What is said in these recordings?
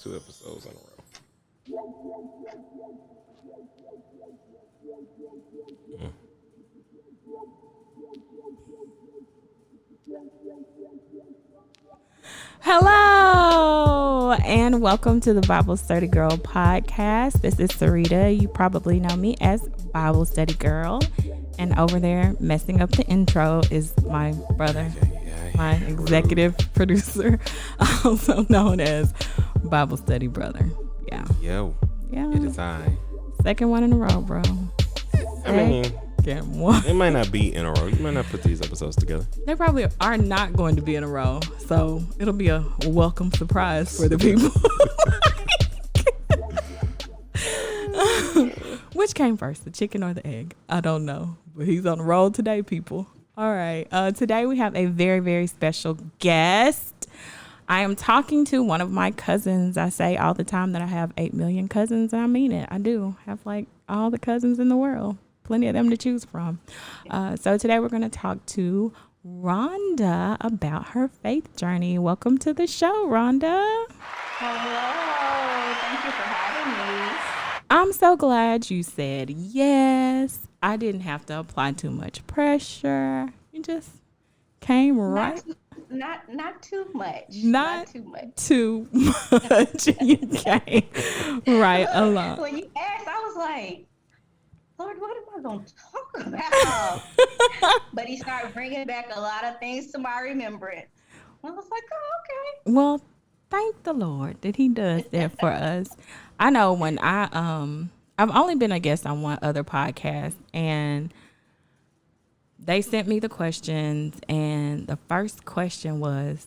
2 episodes in a row. Mm. Hello and welcome to the Bible Study Girl podcast. This is Sarita. You probably know me as Bible Study Girl. And over there, messing up the intro, is my brother, my executive producer, also known as Bible Study Brother. Yeah. Yo, Yeah. it is I. Second one in a row, bro. I mean, Second one. it might not be in a row. You might not put these episodes together. They probably are not going to be in a row. So it'll be a welcome surprise for the people. Which came first, the chicken or the egg? I don't know. But he's on the roll today, people. All right. Today we have a very, very special guest. I am talking to one of my cousins. I say all the time that I have 8 million cousins, and I mean it. I do have like all the cousins in the world. Plenty of them to choose from. So today we're going to talk to Rhonda about her faith journey. Welcome to the show, Rhonda. Hello. Thank you for having me. I'm so glad you said yes. I didn't have to apply too much pressure. You just came right. Not too much. Not too much. Too much. You came right along. When you asked, I was like, Lord, what am I going to talk about? But he started bringing back a lot of things to my remembrance. I was like, oh, okay. Well, thank the Lord that he does that for us. I know when I've only been a guest on one other podcast, and they sent me the questions, and the first question was,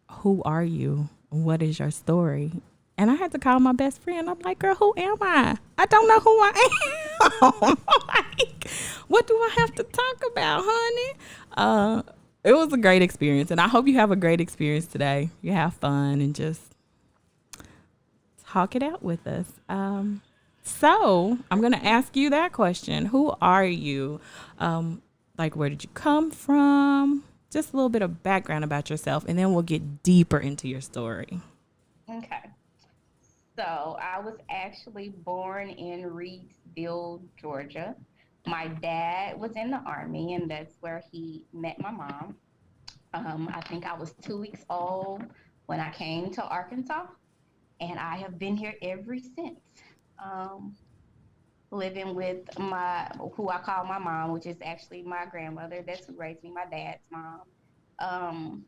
who are you? What is your story? And I had to call my best friend. I'm like, girl, who am I? I don't know who I am. Like, what do I have to talk about, honey? It was a great experience, and I hope you have a great experience today. You have fun and just talk it out with us. So I'm going to ask you that question. Who are you? Like, where did you come from? Just a little bit of background about yourself, and then we'll get deeper into your story. Okay. So I was actually born in Reedsville, Georgia. My dad was in the Army, and that's where he met my mom. I think I was 2 weeks old when I came to Arkansas, and I have been here ever since. Living with who I call my mom, which is actually my grandmother. That's who raised me, my dad's mom.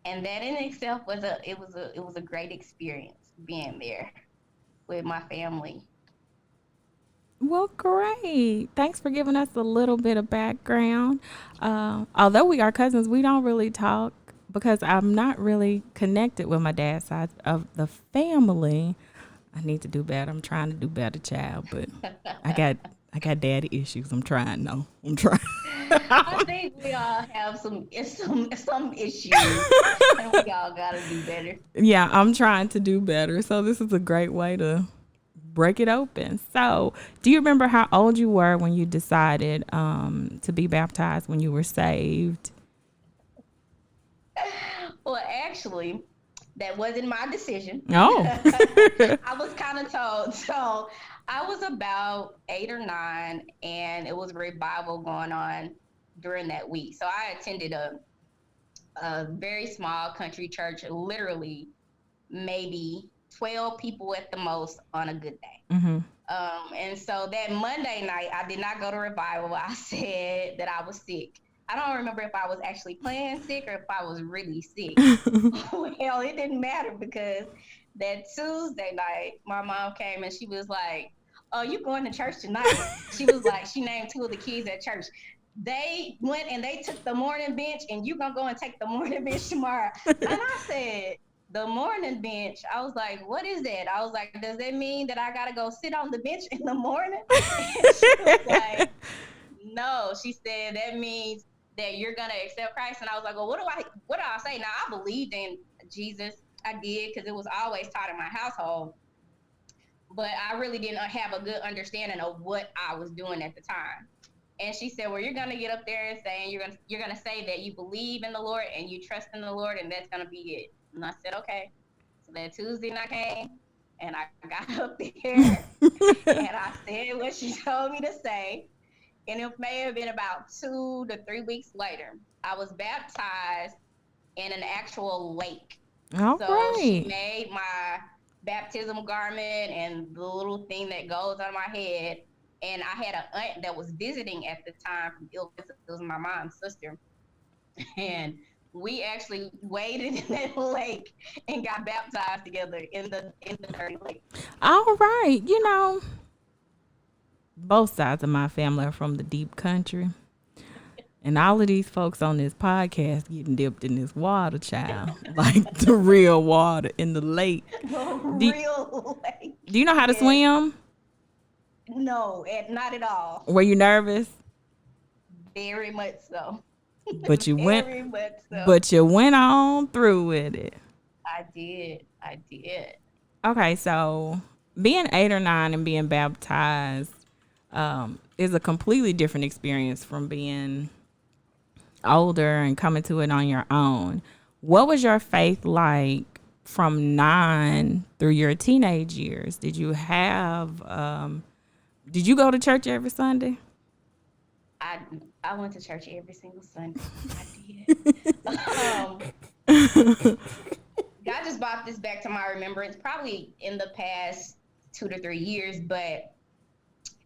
And that in itself was a great experience being there with my family. Well, great. Thanks for giving us a little bit of background. Although we are cousins, we don't really talk because I'm not really connected with my dad's side of the family. I need to do better. I'm trying to do better, child, but I got daddy issues. I'm trying. I think we all have some issues, and we all gotta do better. Yeah, I'm trying to do better. So this is a great way to break it open. So, do you remember how old you were when you decided to be baptized, when you were saved? Well, actually, that wasn't my decision. Oh. I was kind of told. So I was about 8 or 9, and it was a revival going on during that week. So I attended a very small country church, literally maybe 12 people at the most on a good day. Mm-hmm. And so that Monday night, I did not go to revival. I said that I was sick. I don't remember if I was actually playing sick or if I was really sick. Well, it didn't matter because that Tuesday night, my mom came and she was like, oh, you going to church tonight? She was like, she named 2 of the kids at church. They went and they took the morning bench, and you gonna go and take the morning bench tomorrow. And I said, the morning bench? I was like, what is that? I was like, does that mean that I gotta go sit on the bench in the morning? And she was like, no. She said, that means that you're gonna accept Christ. And I was like, well, what do I say? Now, I believed in Jesus. I did, because it was always taught in my household. But I really didn't have a good understanding of what I was doing at the time. And she said, well, you're going to get up there and say, and you're going to say that you believe in the Lord and you trust in the Lord, and that's going to be it. And I said, okay. So that Tuesday night came, and I got up there, and I said what she told me to say. And it may have been about 2 to 3 weeks later, I was baptized in an actual lake. All So she right. made my baptism garment and the little thing that goes on my head. And I had an aunt that was visiting at the time from Illinois. It was my mom's sister. And we actually waded in that lake and got baptized together in the dirty lake. All right. You know, both sides of my family are from the deep country. And all of these folks on this podcast getting dipped in this water, child. Like the real water in the lake. The Do, real lake. do you know how to Yes. swim? No, not at all. Were you nervous? Very much so. But you went Very much so. but you went on through with it. I did. I did. Okay, so being 8 or 9 and being baptized is a completely different experience from being older and coming to it on your own. What was your faith like from 9 through your teenage years? Did you go to church every Sunday? I went to church every single Sunday. I did. God just brought this back to my remembrance probably in the past 2 to 3 years, but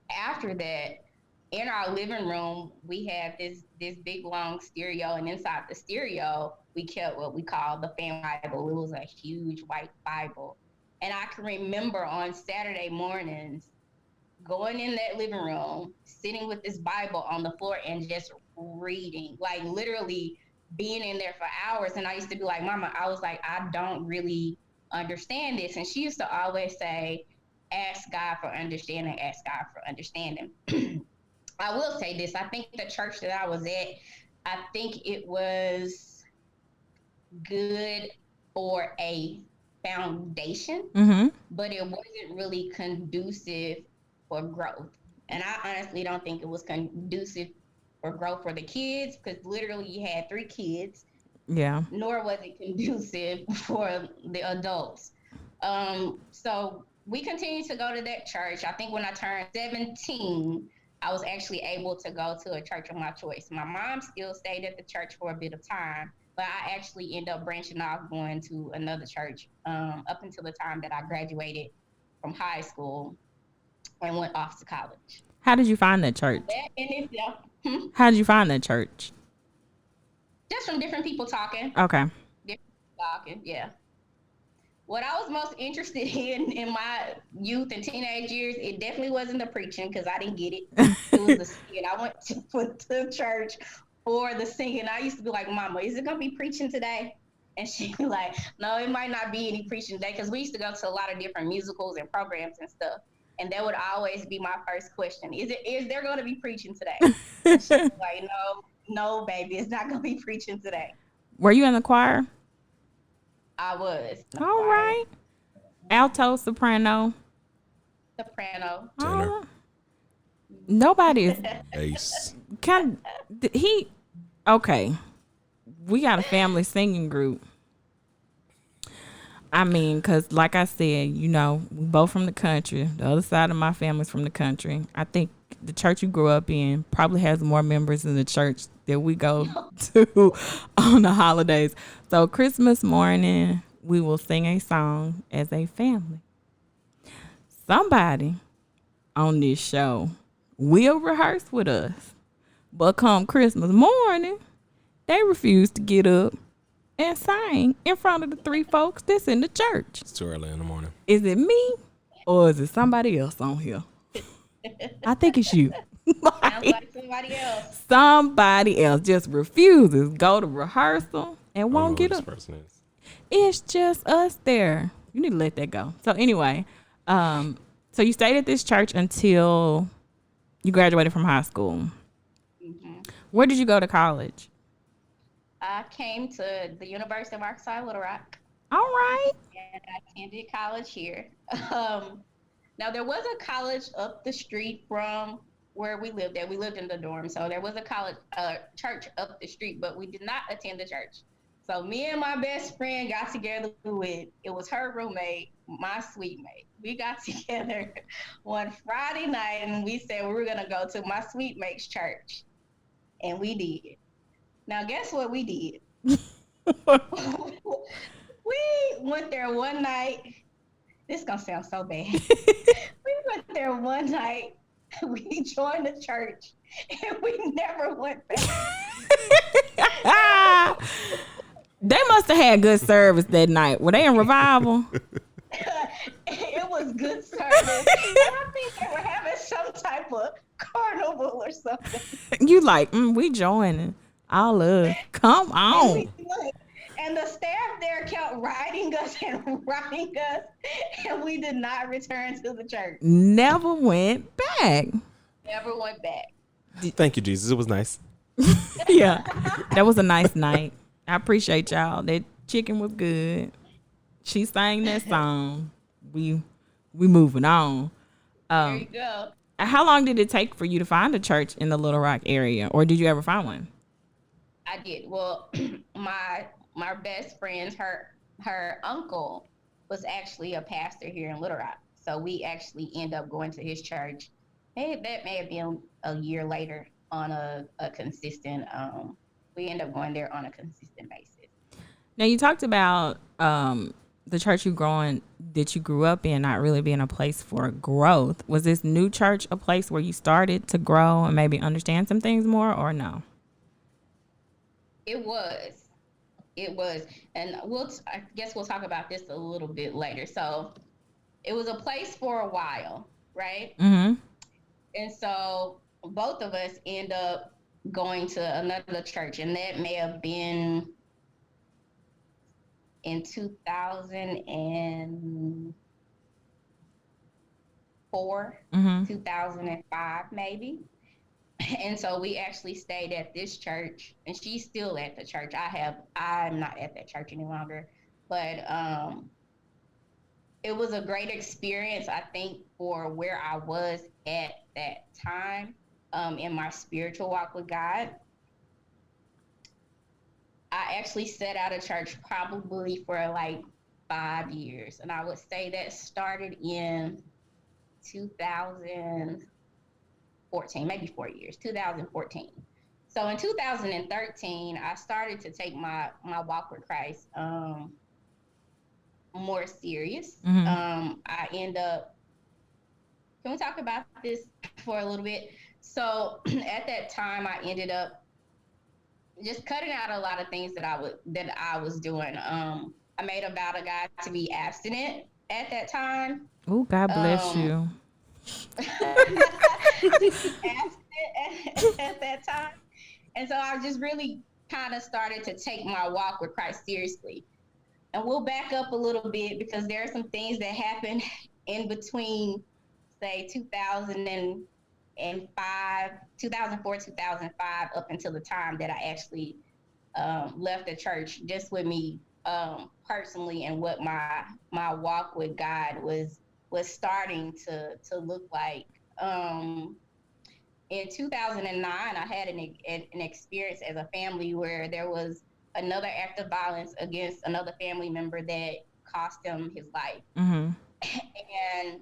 after that, in our living room, we had this big long stereo, and inside the stereo, we kept what we call the family Bible. It was a huge white Bible. And I can remember on Saturday mornings going in that living room, sitting with this Bible on the floor and just reading, like literally being in there for hours. And I used to be like, Mama, I was like, I don't really understand this. And she used to always say, ask God for understanding, ask God for understanding. I will say this. I think the church that I was at, I think it was good for a foundation, but it wasn't really conducive for growth. And I honestly don't think it was conducive for growth for the kids, because literally you had 3 kids. Yeah. Nor was it conducive for the adults. So we continued to go to that church. I think when I turned 17, I was actually able to go to a church of my choice. My mom still stayed at the church for a bit of time, but I actually ended up branching off going to another church up until the time that I graduated from high school and went off to college. How did you find that church? That in itself, How did you find that church? just from different people talking. Okay. Yeah. What I was most interested in my youth and teenage years, it definitely wasn't the preaching, because I didn't get it. It was the singing. I went to church for the singing. I used to be like, Mama, is it going to be preaching today? And she'd be like, no, it might not be any preaching today, because we used to go to a lot of different musicals and programs and stuff. And that would always be my first question. Is there going to be preaching today? And she'd be like, no, baby, it's not going to be preaching today. Were you in the choir? I was. All right. Alto, soprano. Soprano. Tenor. Nobody is. Bass. Okay. We got a family singing group. I mean, because like I said, we both from the country. The other side of my family's from the country. I think the church you grew up in probably has more members than the church that we go to on the holidays. So Christmas morning, we will sing a song as a family. Somebody on this show will rehearse with us, but come Christmas morning, they refuse to get up and sing in front of the 3 folks that's in the church. It's too early in the morning. Is it me or is it somebody else on here? I think it's you. Sounds like somebody else. Somebody else just refuses go to rehearsal and won't get up. This person is. It's just us there. You need to let that go. So anyway, so you stayed at this church until you graduated from high school. Mm-hmm. Where did you go to college? I came to the University of Arkansas, Little Rock. All right. And I attended college here. Now, there was a college up the street from where we lived at. We lived in the dorm, so there was a church up the street, but we did not attend the church. So me and my best friend got together with, it was her roommate, my sweet mate. We got together one Friday night and we said we were going to go to my sweet mate's church. And we did. Now, guess what we did? We went there one night. This is going to sound so bad. We went there one night. We joined the church and we never went back. They must have had good service that night. Were they in revival? It was good service. And I think they were having some type of carnival or something. You like, we joining. All up. Come on. And the staff there kept riding us and riding us, and we did not return to the church. Never went back. Never went back. Thank you, Jesus. It was nice. Yeah, that was a nice night. I appreciate y'all. That chicken was good. She sang that song. We moving on. There you go. How long did it take for you to find a church in the Little Rock area, or did you ever find one? I did. Well, my best friend, her uncle was actually a pastor here in Little Rock. So we actually end up going to his church. That may have been a year later on a consistent, we end up going there on a consistent basis. Now you talked about the church that you grew up in not really being a place for growth. Was this new church a place where you started to grow and maybe understand some things more, or no? It was, and I guess we'll talk about this a little bit later. So it was a place for a while, right? Mm-hmm. And so both of us end up going to another church, and that may have been in 2004, 2005 maybe. And so we actually stayed at this church, and she's still at the church. I'm not at that church any longer, but it was a great experience, I think, for where I was at that time in my spiritual walk with God. I actually sat out of church probably for like 5 years, and I would say that started in 2014, maybe 4 years, 2014. So in 2013, I started to take my walk with Christ more serious. I end up, can we talk about this for a little bit? So at that time, I ended up just cutting out a lot of things that I was doing. I made a vow to God to be abstinent at that time. Oh, God bless you. At that time. And so I just really kind of started to take my walk with Christ seriously. And we'll back up a little bit because there are some things that happened in between, say, 2004, 2005, up until the time that I actually left the church, just with me personally, and what my walk with God was starting to look like. In 2009, I had an experience as a family where there was another act of violence against another family member that cost him his life. Mm-hmm. And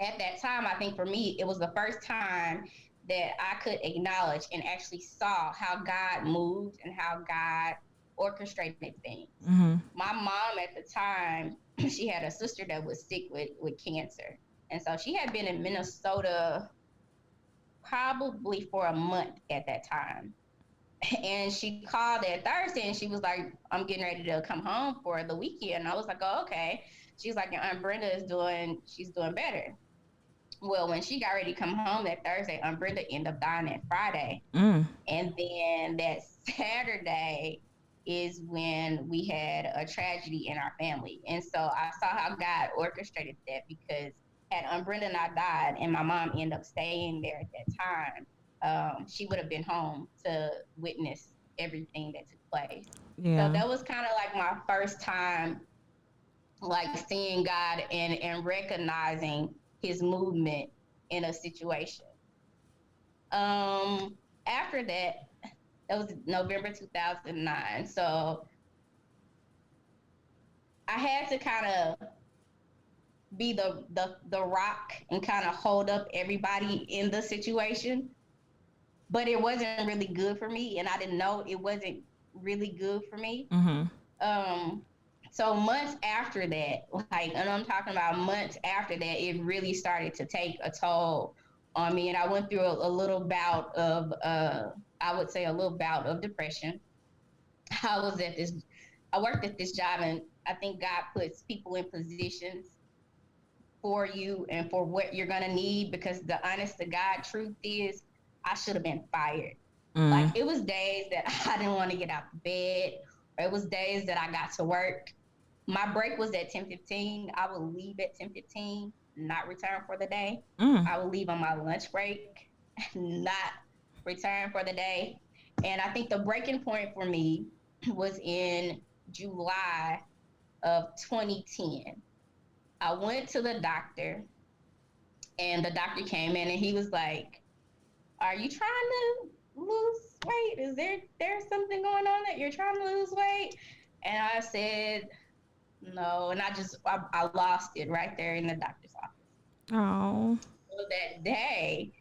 at that time, I think for me, it was the first time that I could acknowledge and actually saw how God moved and how God orchestrated things. Mm-hmm. My mom at the time, she had a sister that was sick with cancer. And so she had been in Minnesota probably for a month at that time. And she called that Thursday and she was like, I'm getting ready to come home for the weekend. And I was like, oh, okay. She's like, your Aunt Brenda she's doing better. Well, when she got ready to come home that Thursday, Aunt Brenda ended up dying that Friday. And then that Saturday is when we had a tragedy in our family. And so I saw how God orchestrated that, because had Aunt Brenda not died and my mom ended up staying there at that time, she would have been home to witness everything that took place. Yeah. So that was kind of like my first time, like seeing God and recognizing his movement in a situation. After that, that was November 2009. So I had to kind of be the rock and kind of hold up everybody in the situation, but it wasn't really good for me, and I didn't know it wasn't really good for me. Mm-hmm. Um, so months after that, like, and I'm talking about months after that, it really started to take a toll on me, and I went through a little bout of, I would say, a little bout of depression. I was at this, I worked at this job, and I think God puts people in positions for you and for what you're gonna need. Because the honest to God truth is, I should have been fired. Like, Mm. it was days that I didn't want to get out of bed. Or it was days that I got to work. My break was at 10:15. I would leave at 10:15, not return for the day. Mm. I would leave on my lunch break, not return for the day. And I think the breaking point for me was in July of 2010. I went to the doctor, and the doctor came in and he was like, "Are you trying to lose weight? Is there's something going on that you're trying to lose weight?" And I said, "No." And I lost it right there in the doctor's office. Oh. So that day,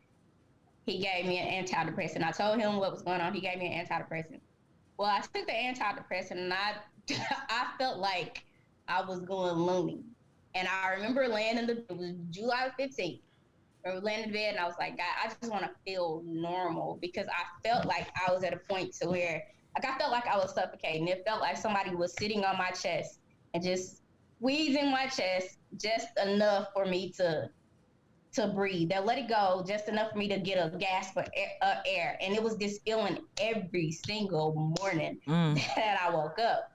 he gave me an antidepressant. I told him what was going on. He gave me an antidepressant. Well, I took the antidepressant, and I felt like I was going loony. And I remember laying in it was July 15th. I was laying in bed, and I was like, God, I just want to feel normal, because I felt like I was at a point to where, like, I felt like I was suffocating. It felt like somebody was sitting on my chest and just squeezing my chest just enough for me to breathe. They'll let it go just enough for me to get a gasp of air. And it was this feeling every single morning that I woke up.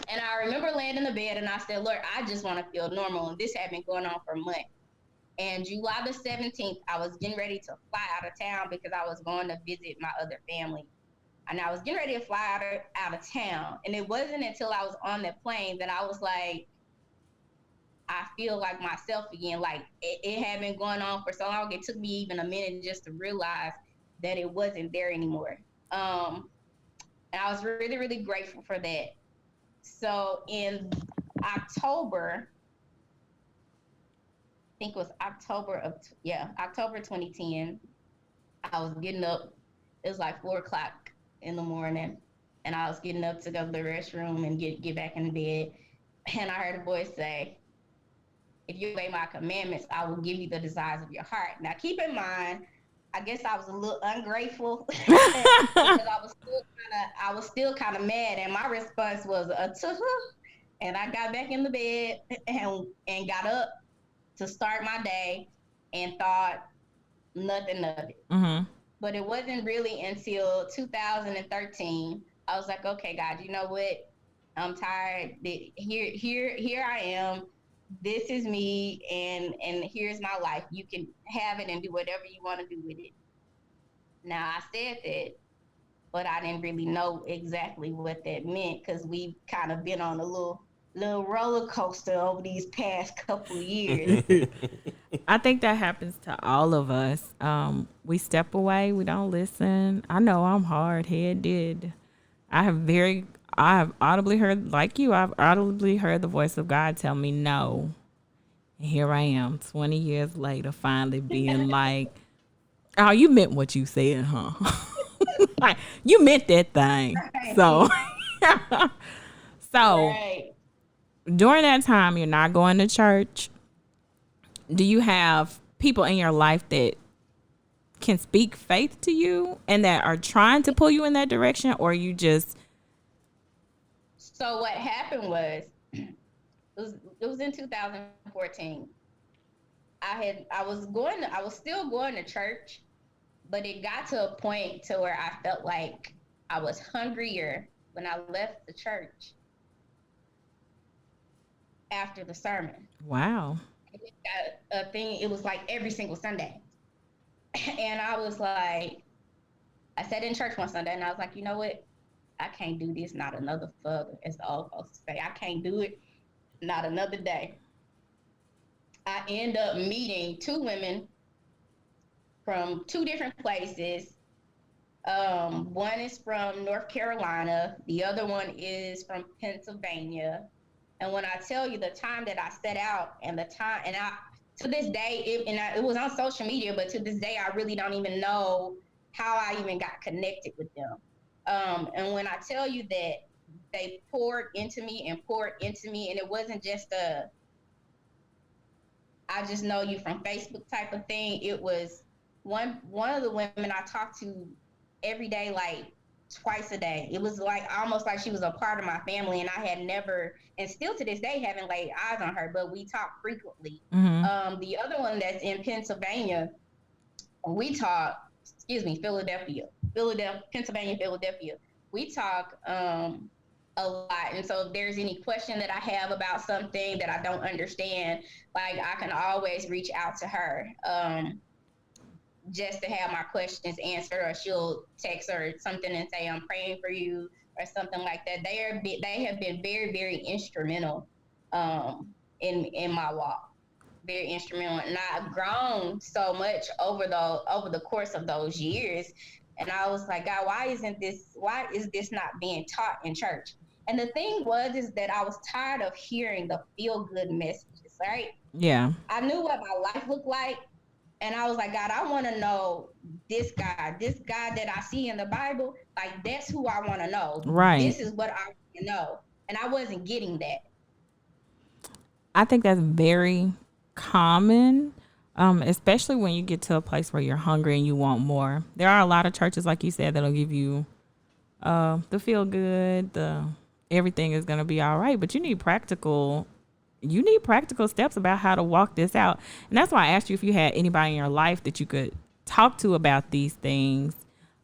And I remember laying in the bed, and I said, Lord, I just want to feel normal. And this had been going on for months. And July the 17th, I was getting ready to fly out of town because I was going to visit my other family. And I was getting ready to fly out of town. And it wasn't until I was on the plane that I was like, I feel like myself again. Like, it had been going on for so long. It took me even a minute just to realize that it wasn't there anymore. And I was really, really grateful for that. So in October, I think it was October 2010, I was getting up. It was like 4 o'clock in the morning, and I was getting up to go to the restroom and get back in bed. And I heard a voice say, "If you obey my commandments, I will give you the desires of your heart." Now, keep in mind, I guess I was a little ungrateful because I was still kind of mad, and my response was a tuh. And I got back in the bed and got up to start my day and thought nothing of it. Mm-hmm. But it wasn't really until 2013 I was like, okay, God, you know what? I'm tired. Here I am. This is me, and here's my life. You can have it and do whatever you want to do with it. Now, I said that, but I didn't really know exactly what that meant, because we've kind of been on a little roller coaster over these past couple of years. I think that happens to all of us. We step away, we don't listen. I know I'm hard headed. I have audibly heard, like you, I've audibly heard the voice of God tell me no. And here I am, 20 years later, finally being like, oh, you meant what you said, huh? Like, you meant that thing. Right. So, so Right. during that time, you're not going to church. Do you have people in your life that can speak faith to you and that are trying to pull you in that direction, or you just So what happened was, it was in 2014. I was still going to church, but it got to a point to where I felt like I was hungrier when I left the church after the sermon. wow. It got a thing. It was like every single Sunday, and I was like, I sat in church one Sunday, and I was like, you know what? I can't do this not another further, as the old folks say. I can't do it not another day. I end up meeting two women from two different places. One is from North Carolina. The other one is from Pennsylvania. And when I tell you the time that I set out and the time, and I, to this day, it was on social media, but to this day, I really don't even know how I even got connected with them. And when I tell you that they poured into me and poured into me, and it wasn't just I just know you from Facebook type of thing. It was one of the women I talked to every day, like twice a day. It was like almost like she was a part of my family, and I had never, and still to this day, haven't laid eyes on her, but we talk frequently. Mm-hmm. The other one that's in Pennsylvania, we talk. Excuse me, Pennsylvania, Philadelphia. We talk a lot. And so if there's any question that I have about something that I don't understand, like I can always reach out to her just to have my questions answered, or she'll text or something and say, I'm praying for you or something like that. They have been very, very instrumental in my walk. Very instrumental, and I've grown so much over the course of those years. And I was like, God, why is this not being taught in church? And the thing is that I was tired of hearing the feel good messages, right? Yeah. I knew what my life looked like, and I was like, God, I want to know this God that I see in the Bible, like that's who I want to know. Right. This is what I want to know. And I wasn't getting that. I think that's very common, especially when you get to a place where you're hungry and you want more. There are a lot of churches, like you said, that'll give you the feel good, the everything is gonna be all right. But you need practical steps about how to walk this out. And that's why I asked you if you had anybody in your life that you could talk to about these things,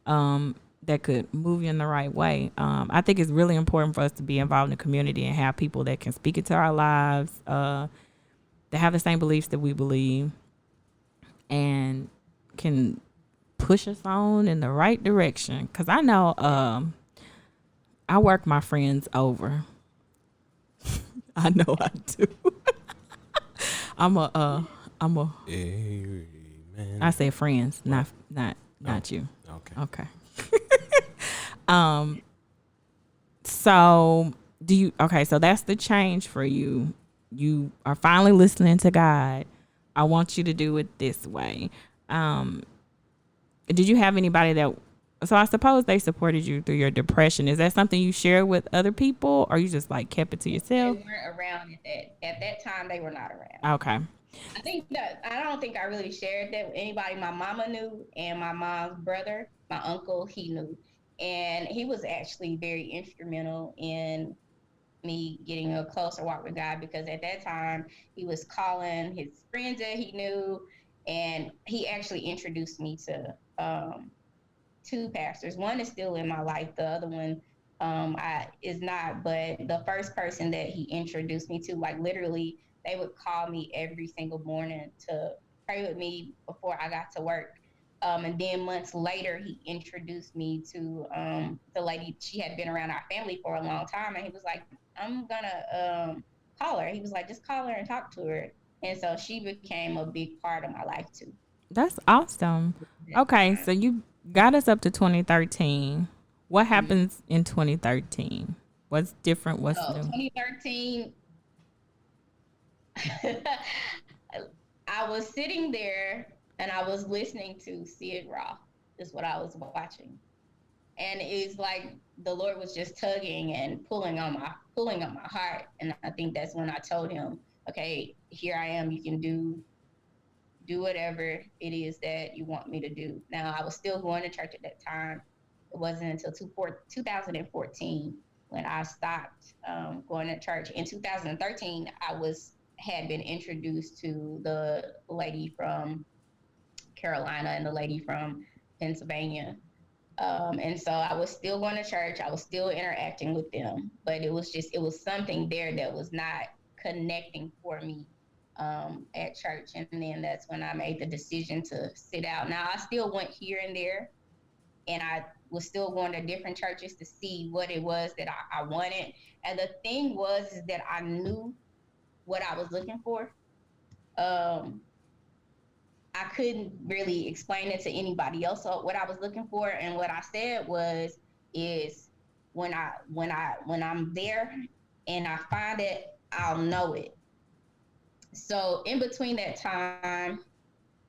that could move you in the right way. I think it's really important for us to be involved in the community and have people that can speak into our lives, that have the same beliefs that we believe, and can push us on in the right direction. Because I know I work my friends over. I know I do. I'm a. Amen. I say friends, not you. Okay. Okay. So so that's the change for you. You are finally listening to God. I want you to do it this way. Did you have anybody so I suppose they supported you through your depression. Is that something you shared with other people, or you just like kept it to They yourself? weren't around at that time. They were not around. Okay. I don't think I really shared that with anybody. My mama knew, and my mom's brother, my uncle, he knew, and he was actually very instrumental in me getting a closer walk with God, because at that time he was calling his friends that he knew, and he actually introduced me to two pastors. One is still in my life. The other one I is not. But the first person that he introduced me to, like literally, they would call me every single morning to pray with me before I got to work. And then months later, he introduced me to the lady. She had been around our family for a long time, and he was like, "I'm gonna call her." He was like, "Just call her and talk to her." And so she became a big part of my life too. That's awesome. Okay, so you got us up to 2013. What happens in 2013? What's different? What's So new? 2013, I was sitting there and I was listening to Sid Roth. Is what I was watching, and it's like the Lord was just tugging and pulling on my heart. And I think that's when I told him, "Okay, here I am. You can do whatever it is that you want me to do." Now, I was still going to church at that time. It wasn't until 2014 when I stopped going to church. In 2013, had been introduced to the lady from Carolina and the lady from Pennsylvania. And so I was still going to church. I was still interacting with them, but it was something there that was not connecting for me at church. And then that's when I made the decision to sit out. Now, I still went here and there, and I was still going to different churches to see what it was that I wanted. And the thing is that I knew what I was looking for. Um, I couldn't really explain it to anybody else. So what I was looking for, and what I said is when I'm there and I find it, I'll know it. So in between that time,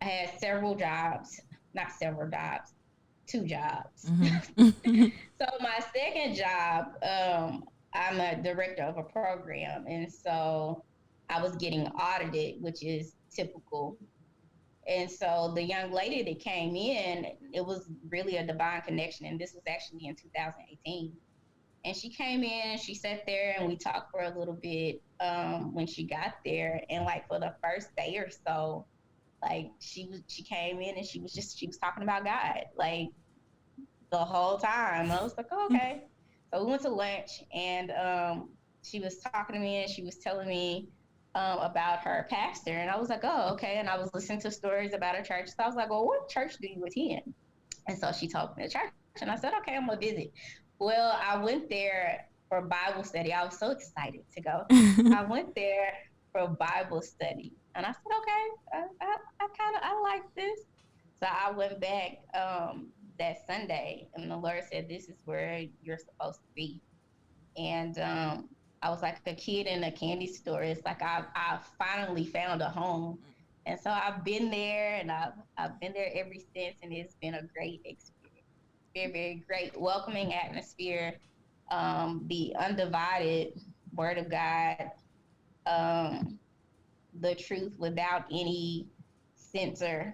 I had several jobs, not several jobs, two jobs. Mm-hmm. So my second job, I'm a director of a program, and so I was getting audited, which is typical. And so the young lady that came in, it was really a divine connection, and this was actually in 2018. And she came in, she sat there, and we talked for a little bit when she got there. And like for the first day or so, like she came in and she was talking about God, like the whole time. I was like, oh, okay. So we went to lunch, and she was talking to me, and she was telling me about her pastor, and I was like, oh, okay. And I was listening to stories about her church. So I was like, well, what church do you attend? And so she told me the church, and I said, okay, I'm gonna visit. Well, I went there for Bible study. I was so excited to go. I went there for Bible study, and I said, okay, I kind of I like this. So I went back that Sunday, and the Lord said, this is where you're supposed to be. And I was like a kid in a candy store. It's like I finally found a home. And so I've been there, and I've been there ever since, and it's been a great experience. Very, very great, welcoming atmosphere. The undivided Word of God, um, the truth without any censor,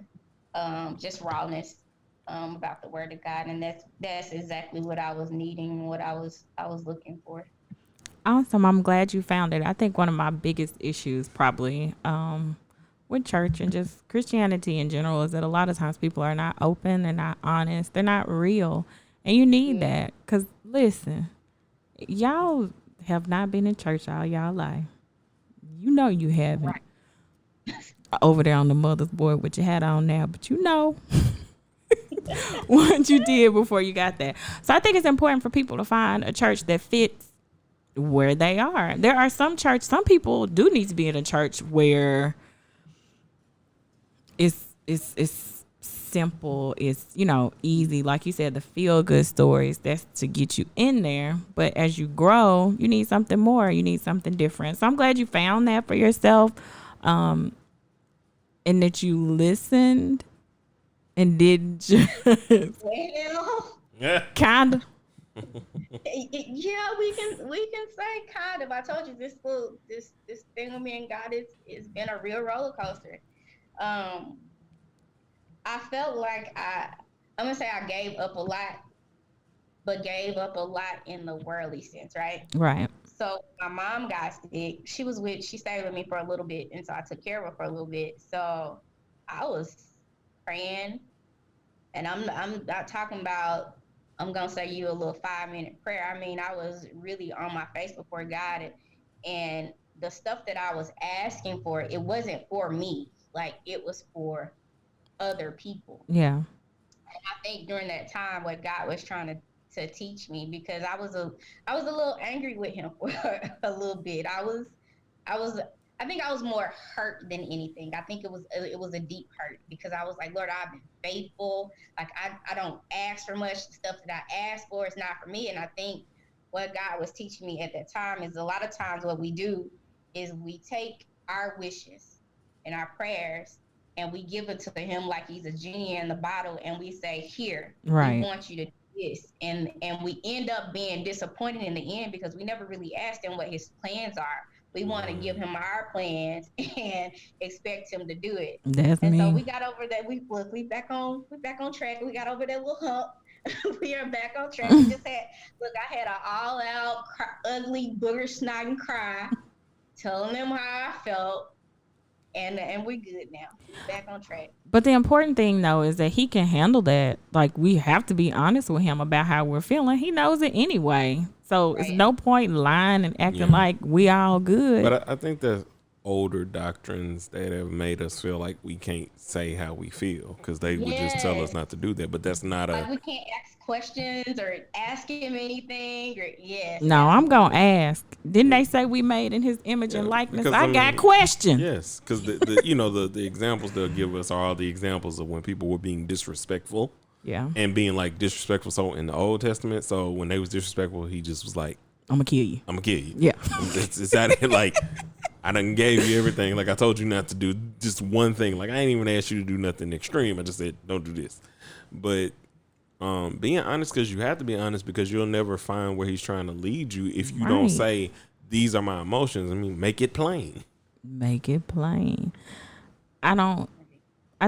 just rawness about the Word of God, and that's exactly what I was needing, what I was looking for. Awesome. I'm glad you found it. I think one of my biggest issues probably with church and just Christianity in general is that a lot of times people are not open, they're not honest, they're not real. And you need Yeah, that. Because listen, y'all have not been in church all y'all life. You know you haven't. right. Over there on the mother's board with your hat on now, but you know what you did before you got there. So I think it's important for people to find a church that fits where they are. There are some people do need to be in a church where it's simple, it's easy. Like you said, the feel good stories, that's to get you in there. But as you grow, you need something more. You need something different. So I'm glad you found that for yourself, and that you listened and did just Well, Yeah. kind of. yeah, we can say kind of. I told you this thing with me and God is been a real roller coaster. Um, I felt like I'm gonna say I gave up a lot, but gave up a lot in the worldly sense, right? Right. So my mom got sick. She stayed with me for a little bit, and so I took care of her for a little bit. So I was praying, and I'm not talking about. I'm gonna say you a little 5 minute prayer. I mean, I was really on my face before God, and the stuff that I was asking for, it wasn't for me. Like it was for other people. Yeah. I think during that time, what God was trying to teach me, because I was a little angry with him for a little bit. I was I think I was more hurt than anything. I think it was a deep hurt, because I was like, Lord, I've been faithful. Like I don't ask for much. The stuff that I ask for is not for me. And I think what God was teaching me at that time is a lot of times what we do is we take our wishes and our prayers, and we give it to him like he's a genie in the bottle, and we say, here, we Right. want you to do this. And we end up being disappointed in the end, because we never really asked him what his plans are. We want to give him our plans and expect him to do it. That's And so me. we got over that. We back on track. We got over that little hump. We are back on track. We just had look. I had an all out ugly booger snotting cry, telling them how I felt, and we're good now. We're back on track. But the important thing though is that he can handle that. Like we have to be honest with him about how we're feeling. He knows it anyway. So it's Right. no point lying and acting Yeah. like we all good. But I think there's older doctrines that have made us feel like we can't say how we feel because they would just tell us Yes. not to do that. But that's not Like a we can't ask questions or ask him anything. Or yes, No, I'm gonna absolutely. ask. Didn't they say we made in his image and yeah likeness? because I I got mean questions. yes because the examples they'll give us are all the examples of when people were being disrespectful Yeah. and being like disrespectful. So in the Old Testament, so when they was disrespectful, he just was like I'm gonna kill you. I'm gonna kill you. Yeah. It's out like I done gave you everything. Like I told you not to do just one thing. Like I ain't even asked you to do nothing extreme. I just said don't do this. But being honest, because you have to be honest, because you'll never find where he's trying to lead you if you don't say these are my emotions. I mean, make it plain. Make it plain. I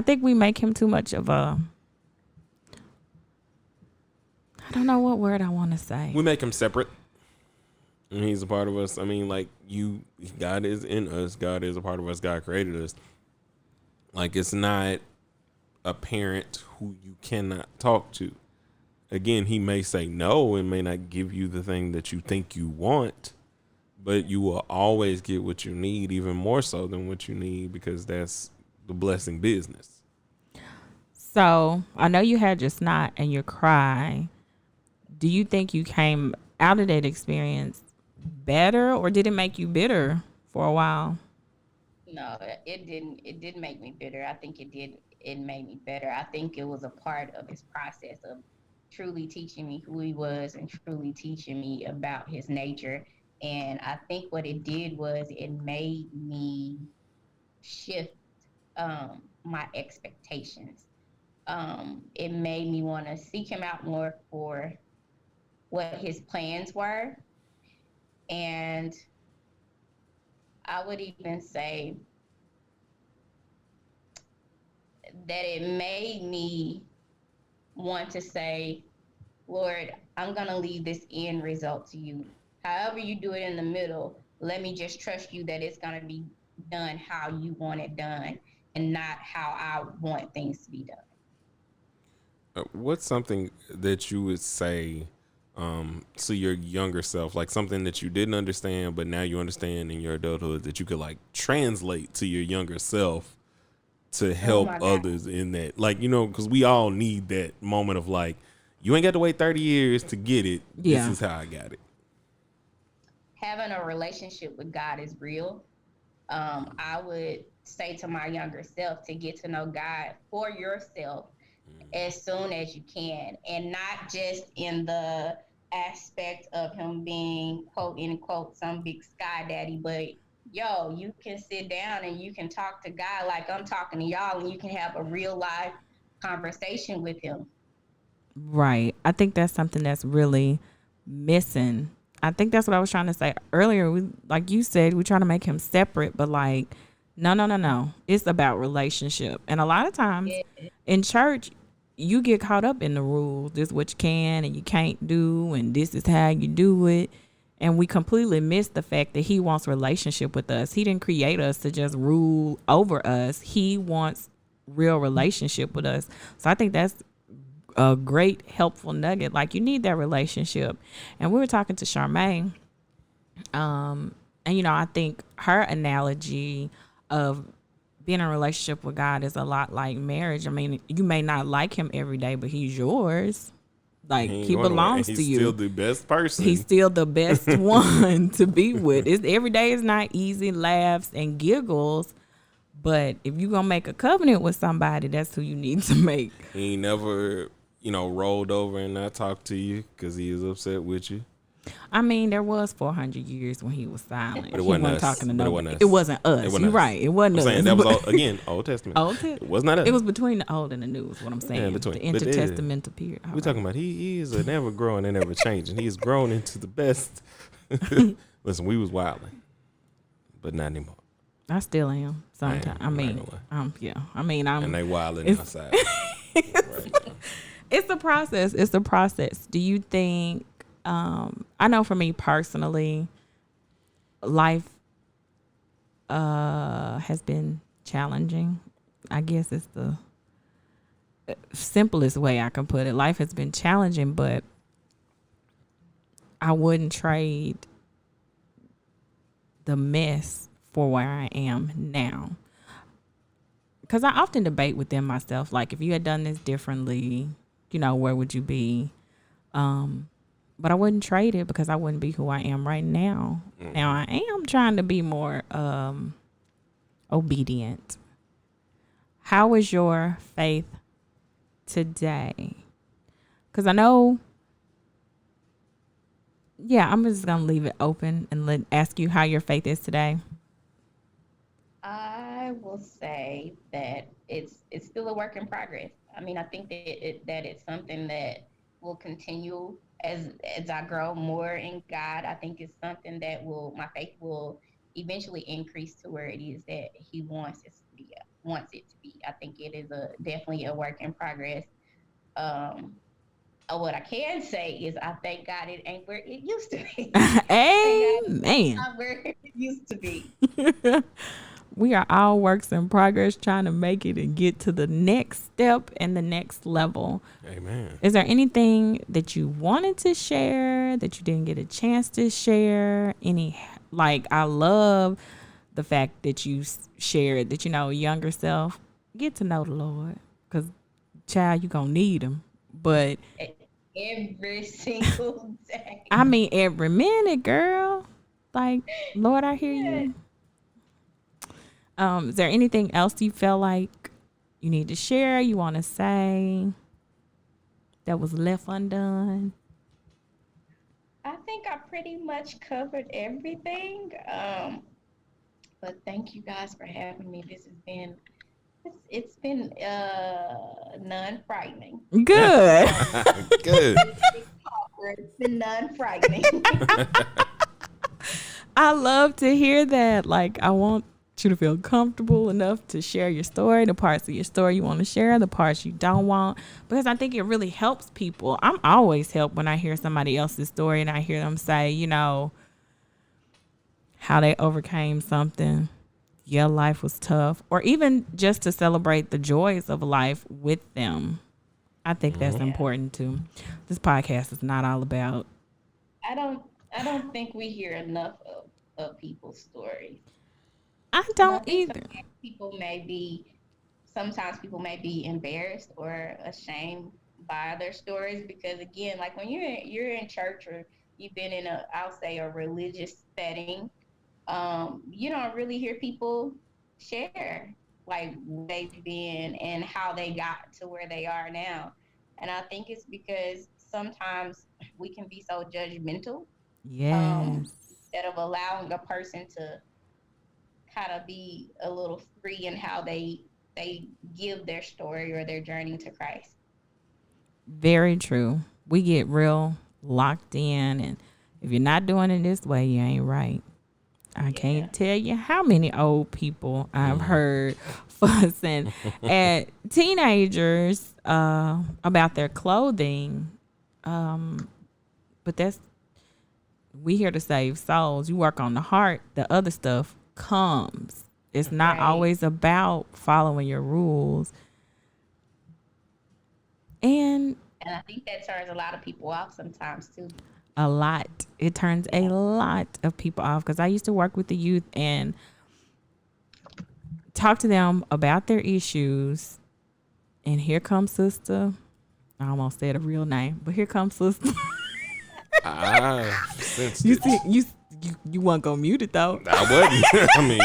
think we make him too much of a, I don't know what word I want to say. We make him separate. And he's a part of us. I mean, like God is in us. God is a part of us. God created us. Like it's not a parent who you cannot talk to. Again, he may say no and may not give you the thing that you think you want, but you will always get what you need, even more so than what you need, because that's the blessing business. So I know you had your snot and your cry. Do you think you came out of that experience better, or did it make you bitter for a while? No, it didn't. It didn't make me bitter. I think it did. It made me better. I think it was a part of his process of truly teaching me who he was and truly teaching me about his nature. And I think what it did was it made me shift my expectations. It made me want to seek him out more for what his plans were. And I would even say that it made me want to say, Lord, I'm going to leave this end result to you. However you do it in the middle, let me just trust you that it's going to be done how you want it done and not how I want things to be done. What's something that you would say to your younger self, like something that you didn't understand, but now you understand in your adulthood, that you could like translate to your younger self to help others in that? Like, you know, because we all need that moment of like, you ain't got to wait 30 years to get it. Yeah. This is how I got it. Having a relationship with God is real. I would say to my younger self to get to know God for yourself as soon as you can, and not just in the aspect of him being quote unquote some big sky daddy, but yo, you can sit down and you can talk to God like I'm talking to y'all, and you can have a real life conversation with him. Right. I think that's something that's really missing. I think that's what I was trying to say earlier. We, like you said, we're trying to make him separate, but like, no. It's about relationship. And a lot of times in church, you get caught up in the rules. This is what you can and you can't do, and this is how you do it. And we completely miss the fact that he wants relationship with us. He didn't create us to just rule over us. He wants real relationship with us. So I think that's a great helpful nugget. Like, you need that relationship. And we were talking to Charmaine, and you know, I think her analogy of being in a relationship with God is a lot like marriage. I mean, you may not like him every day, but he's yours. Like, he belongs to you. He's still the best person. He's still the best one to be with. Every day is not easy, laughs and giggles. But if you're going to make a covenant with somebody, that's who you need to make. He ain't never, you know, rolled over and not talked to you because he was upset with you. I mean, there was 400 years when he was silent. But it wasn't us. Talking to nobody. It wasn't us. You're right. It wasn't us. Saying that was, again, Old Testament. It was not us. It was between the old and the new is what I'm saying. Yeah, between. The intertestamental period. We're talking about he is a never growing and never changing. He's grown into the best. Listen, we was wilding, but not anymore. I still am sometimes. I mean, yeah. I mean, and they wilding outside. It's a process. It's a process. Do you think? I know for me personally, life has been challenging. I guess it's the simplest way I can put it. Life has been challenging, but I wouldn't trade the mess for where I am now. Because I often debate within myself, like, if you had done this differently, you know, where would you be? But I wouldn't trade it because I wouldn't be who I am right now. Now I am trying to be more obedient. How is your faith today? Because I know Yeah, I'm just gonna leave it open and ask you how your faith is today. I will say that it's still a work in progress. I mean, I think that it's something that will continue as I grow more in God. I think it's something that will my faith will eventually increase to where it is that He wants it to be. I think it is a definitely a work in progress. Um, what I can say is I thank God it ain't where it used to be. Thank God it's Amen. not where it used to be. We are all works in progress trying to make it and get to the next step and the next level. Amen. Is there anything that you wanted to share that you didn't get a chance to share? I love the fact that you shared that, younger self, get to know the Lord, because, child, you going to need him. But Every single day. I mean, every minute, girl. Like, Lord, I hear Yeah. you. Is there anything else you feel like you need to share, you want to say that was left undone? I think I pretty much covered everything. But thank you guys for having me. This has been it's been non-frightening. Good. Good. It's been non-frightening. I love to hear that. Like, I want you to feel comfortable enough to share your story, the parts of your story you want to share, the parts you don't want, because I think it really helps people. I'm always helped when I hear somebody else's story and I hear them say, how they overcame something. Yeah, life was tough. Or even just to celebrate the joys of life with them. I think that's important too. This podcast is not all about. I don't I don't think we hear enough of people's stories. I And I don't think either. sometimes people may be embarrassed or ashamed by their stories because again, like when you're in church or you've been in I'll say a religious setting, you don't really hear people share like where they've been and how they got to where they are now. And I think it's because sometimes we can be so judgmental, Yes. instead of allowing a person to kind of be a little free in how they give their story or their journey to Christ. Very true. We get real locked in, and if you're not doing it this way, you ain't right. I Yeah. can't tell you how many old people I've heard fussing at teenagers about their clothing. But we here to save souls. You work on the heart, the other stuff comes. It's not Right. always about following your rules. And And I think that turns a lot of people off sometimes too. a lot. It turns a Yeah. lot of people off, because I used to work with the youth and talk to them about their issues. And here comes sister. I almost said a real name, but here comes sister. I sensed You it. see, you weren't gonna mute it though. I wasn't. I mean,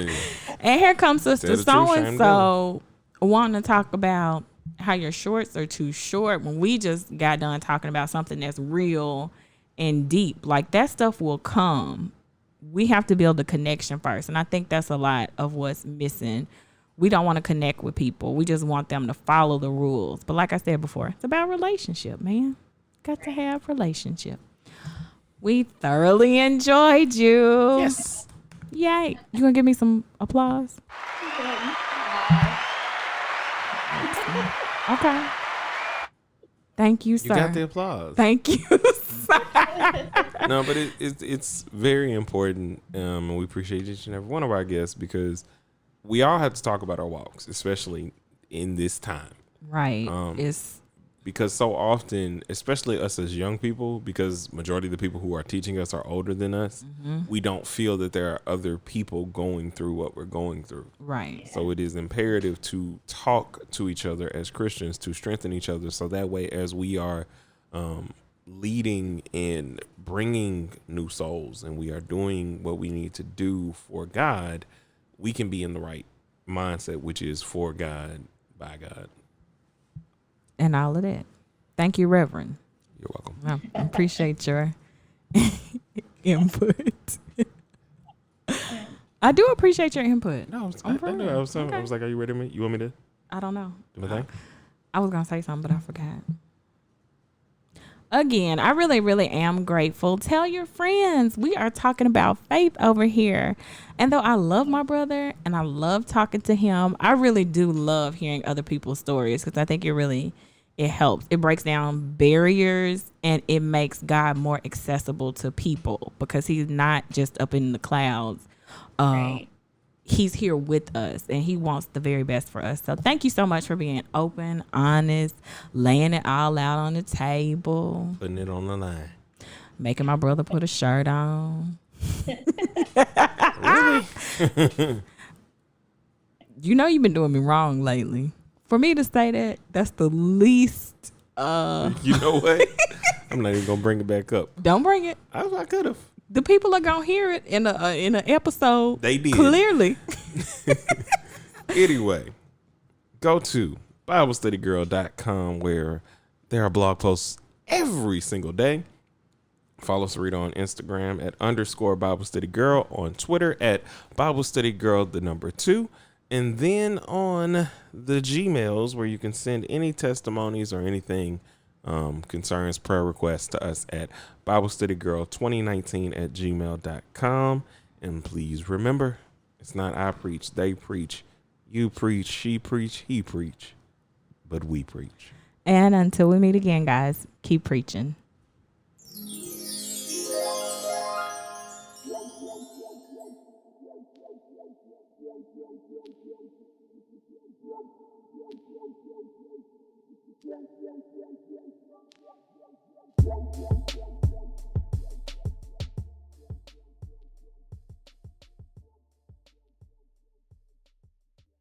hey, And here comes Tell sister the truth, so shame and the so wanting to talk about how your shorts are too short when we just got done talking about something that's real and deep. Like, that stuff will come. We have to build a connection first. And I think that's a lot of what's missing. We don't want to connect with people. We just want them to follow the rules. But like I said before, it's about relationship, man. Got to have relationship. We thoroughly enjoyed you. yes. Yay. You gonna give me some applause? Okay. Thank you, You sir. got the applause. Thank you, sir. No, but it's very important, and we appreciate each and every one of our guests because we all have to talk about our walks, especially in this time. Right. It's because so often, especially us as young people, because majority of the people who are teaching us are older than us, we don't feel that there are other people going through what we're going through. Right. So it is imperative to talk to each other as Christians to strengthen each other. So that way, as we are leading and bringing new souls and we are doing what we need to do for God, we can be in the right mindset, which is for God, by God. And all of that. Thank you, Reverend. You're welcome. I appreciate your input. I do appreciate your input. No, I know. I was like, are you ready, man? You want me to I don't know. do my thing? I was going to say something, but I forgot. Again, I really, really am grateful. Tell your friends. We are talking about faith over here. And though I love my brother and I love talking to him, I really do love hearing other people's stories because I think it helps. It breaks down barriers and it makes God more accessible to people because he's not just up in the clouds. Right. He's here with us and he wants the very best for us. So thank you so much for being open, honest, laying it all out on the table, Putting it on the line. making my brother put a shirt on. Really? You know you've been doing me wrong lately. For me to say that's the least. You know what? I'm not even gonna bring it back up. Don't bring it. I could have. The people are gonna hear it in an episode. They did. Clearly. Anyway, go to BibleStudyGirl.com where there are blog posts every single day. Follow Sarita on Instagram at _BibleStudyGirl, on Twitter at BibleStudyGirl 2, and then on the Gmails where you can send any testimonies or anything concerns, prayer requests to us at BibleStudyGirl2019@gmail.com. And please remember, it's not I preach, they preach, you preach, she preach, he preach, but we preach. And until we meet again, guys, keep preaching. Yeah.